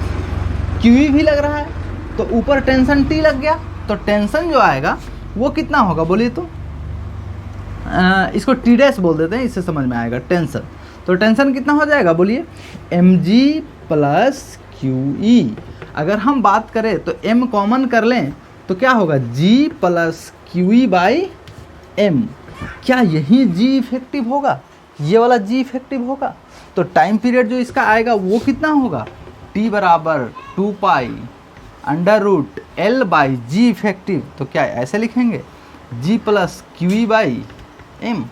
[SPEAKER 1] QE भी लग रहा है, तो ऊपर टेंशन T लग गया, तो टेंशन जो आएगा वो कितना होगा बोलिए तो, इसको T डैश बोल देते हैं, इससे समझ में आएगा टेंशन। तो टेंशन कितना हो जाएगा बोलिए mg प्लस QE। अगर हम बात करें तो m कॉमन कर लें तो क्या होगा g plus QE by m। क्या यही g इफेक्टिव होगा, ये वाला g इफेक्टिव होगा? तो टाइम पीरियड जो इसका आएगा वो कितना होगा, t बराबर 2 pi under root L by G effective. तो क्या ऐसे लिखेंगे g plus QE by m।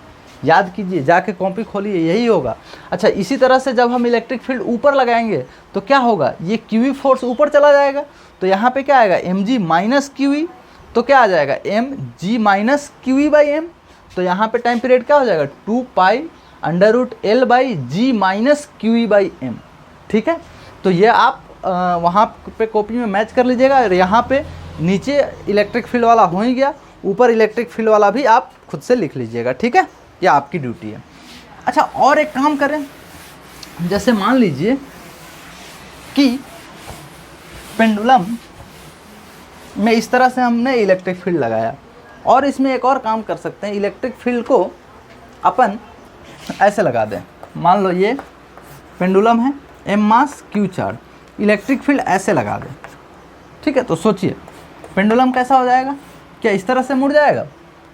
[SPEAKER 1] याद कीजिए, जाके कॉपी खोलिए, यही होगा। अच्छा, इसी तरह से जब हम इलेक्ट्रिक फील्ड ऊपर लगाएंगे तो क्या होगा, ये QE फोर्स ऊपर चला जाएगा, तो यहाँ पे क्या आएगा mg माइनस QE, तो क्या आ जाएगा mg minus QE by m। तो यहाँ पे टाइम पीरियड क्या हो जाएगा 2 pi under root L by G minus QE by m, ठीक है। तो ये आप वहाँ पे कॉपी में मैच कर लीजिएगा। और यहाँ पे नीचे इलेक्ट्रिक फील्ड वाला हो ही गया, ऊपर इलेक्ट्रिक फील्ड वाला भी आप खुद से लिख लीजिएगा, ठीक है, ये आपकी ड्यूटी है। अच्छा, और एक काम करें, जैसे मान लीजिए कि पेंडुलम में इस तरह से हमने इलेक्ट्रिक फील्ड लगाया, और इसमें एक और काम कर सकते हैं, इलेक्ट्रिक फील्ड को अपन ऐसे लगा दें। मान लो ये पेंडुलम है, m मास Q चार्ज, इलेक्ट्रिक फील्ड ऐसे लगा दें, ठीक है। तो सोचिए पेंडुलम कैसा हो जाएगा, क्या इस तरह से मुड़ जाएगा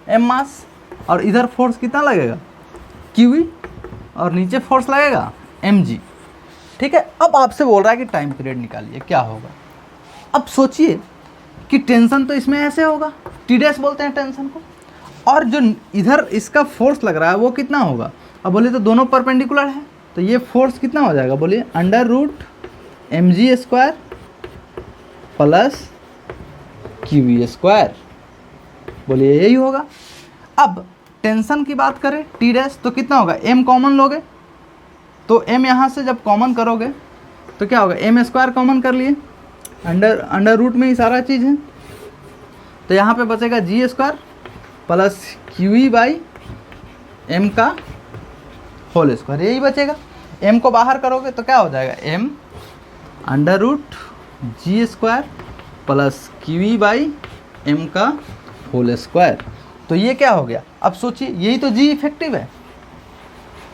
[SPEAKER 1] m मास, और इधर फोर्स कितना लगेगा QE, और नीचे फोर्स लगेगा mg, ठीक है। अब आपसे बोल रहा है कि टाइम पीरियड निकालिए, क्या होगा। अब सोचिए कि टेंशन तो इसमें ऐसे होगा, T डैश बोलते हैं टेंशन को, और जो इधर इसका फोर्स लग रहा है वो कितना होगा। अब बोलिए तो दोनों परपेंडिकुलर है, तो ये फोर्स कितना हो जाएगा बोलिए under root mg square plus QE square, बोलिए यही होगा। अब टेंशन की बात करें T डैश, तो कितना होगा, m कॉमन लोगे तो m यहाँ से जब कॉमन करोगे तो क्या होगा, m स्क्वायर कॉमन कर लिए, अंडर रूट में ही सारा चीज़ है, तो यहाँ पे बचेगा g square plus QE by m का होल स्क्वायर, यही बचेगा। m को बाहर करोगे तो क्या हो जाएगा, m under root g square plus QE by m का होल स्क्वायर। तो ये क्या हो गया, अब सोचिए यही तो g इफेक्टिव है,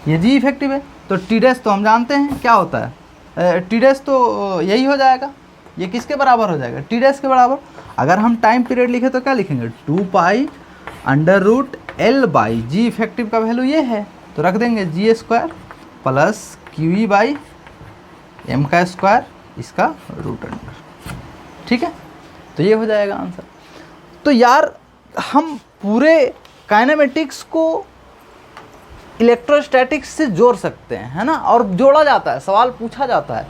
[SPEAKER 1] ये g इफेक्टिव है, तो T डैश तो हम जानते हैं क्या होता है, T डैश तो यही हो जाएगा, ये किसके बराबर हो जाएगा, T डैश के बराबर। अगर हम टाइम पीरियड लिखे तो क्या लिखेंगे 2 pi under root L by G effective का वैल्यू ये है, तो रख देंगे g square plus QE by m का स्क्वायर, इसका रूट अंडर, ठीक है। तो ये हो जाएगा आंसर। तो यार हम पूरे काइनेमेटिक्स को इलेक्ट्रोस्टैटिक्स से जोड़ सकते हैं, है ना, और जोड़ा जाता है, सवाल पूछा जाता है,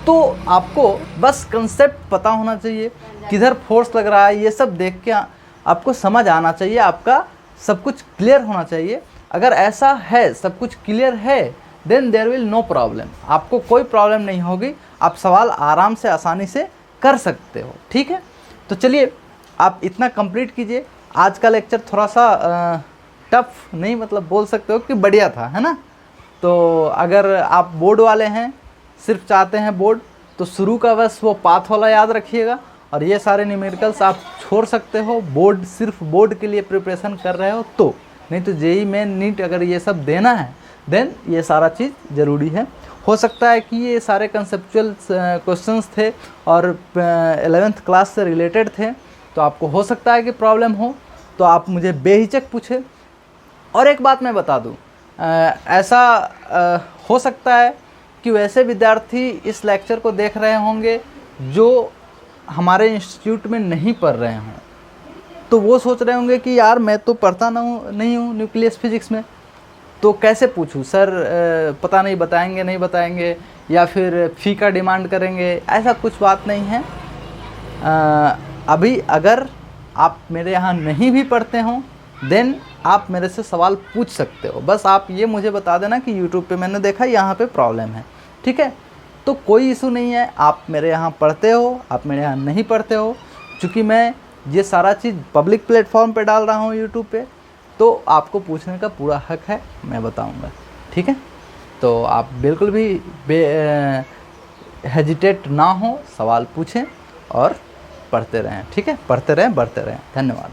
[SPEAKER 1] तो आपको बस कंसेप्ट पता होना चाहिए, किधर फोर्स लग रहा है, ये सब देख के आपको समझ आना चाहिए, आपका सब कुछ क्लियर होना चाहिए। अगर ऐसा है, सब कुछ क्लियर है, then there will no problem, आपको कोई प्रॉब्लम नहीं होगी, आप सवाल आराम से आसानी से कर सकते हो, ठीक है। तो चलिए आप इतना कंप्लीट कीजिए। आज का लेक्चर थोड़ा सा टफ नहीं, मतलब बोल सकते हो कि बढ़िया था, है ना। तो अगर आप बोर्ड वाले हैं, सिर्फ चाहते हैं बोर्ड, तो शुरू का बस वो पाथ वाला याद रखिएगा, और ये सारे न्यूमेरिकल्स आप छोड़ सकते हो। बोर्ड, सिर्फ बोर्ड के लिए प्रिपरेशन कर रहे हो तो, नहीं तो जेईई मेन, नीट अगर ये सब देना है देन ये सारा चीज़ ज़रूरी है। हो सकता है कि ये सारे कंसेप्चुअल क्वेश्चंस थे और 11th क्लास से रिलेटेड थे, तो आपको हो सकता है कि प्रॉब्लम हो, तो आप मुझे बेहिचक पूछे। और एक बात मैं बता दूं, ऐसा हो सकता है कि वैसे विद्यार्थी इस लेक्चर को देख रहे होंगे जो हमारे इंस्टीट्यूट में नहीं पढ़ रहे हों, तो वो सोच रहे होंगे कि यार मैं तो पढ़ता नहीं हूँ न्यूक्लियस फिजिक्स में, तो कैसे पूछूं सर, पता नहीं बताएंगे नहीं बताएंगे, या फिर फ़ी का डिमांड करेंगे। ऐसा कुछ बात नहीं है। अभी अगर आप मेरे यहाँ नहीं भी पढ़ते हों देन आप मेरे से सवाल पूछ सकते हो, बस आप ये मुझे बता देना कि यूट्यूब पे मैंने देखा यहाँ पे प्रॉब्लम है, ठीक है। तो कोई इशू नहीं है, आप मेरे यहाँ पढ़ते हो, आप मेरे यहाँ नहीं पढ़ते हो, चूँकि मैं ये सारा चीज़ पब्लिक प्लेटफॉर्म पे डाल रहा हूँ यूट्यूब पे, तो आपको पूछने का पूरा हक है, मैं बताऊँगा, ठीक है। तो आप बिल्कुल भी हेजिटेट ना हो, सवाल पूछें और पढ़ते रहें, ठीक है। पढ़ते रहें, बढ़ते रहें। धन्यवाद।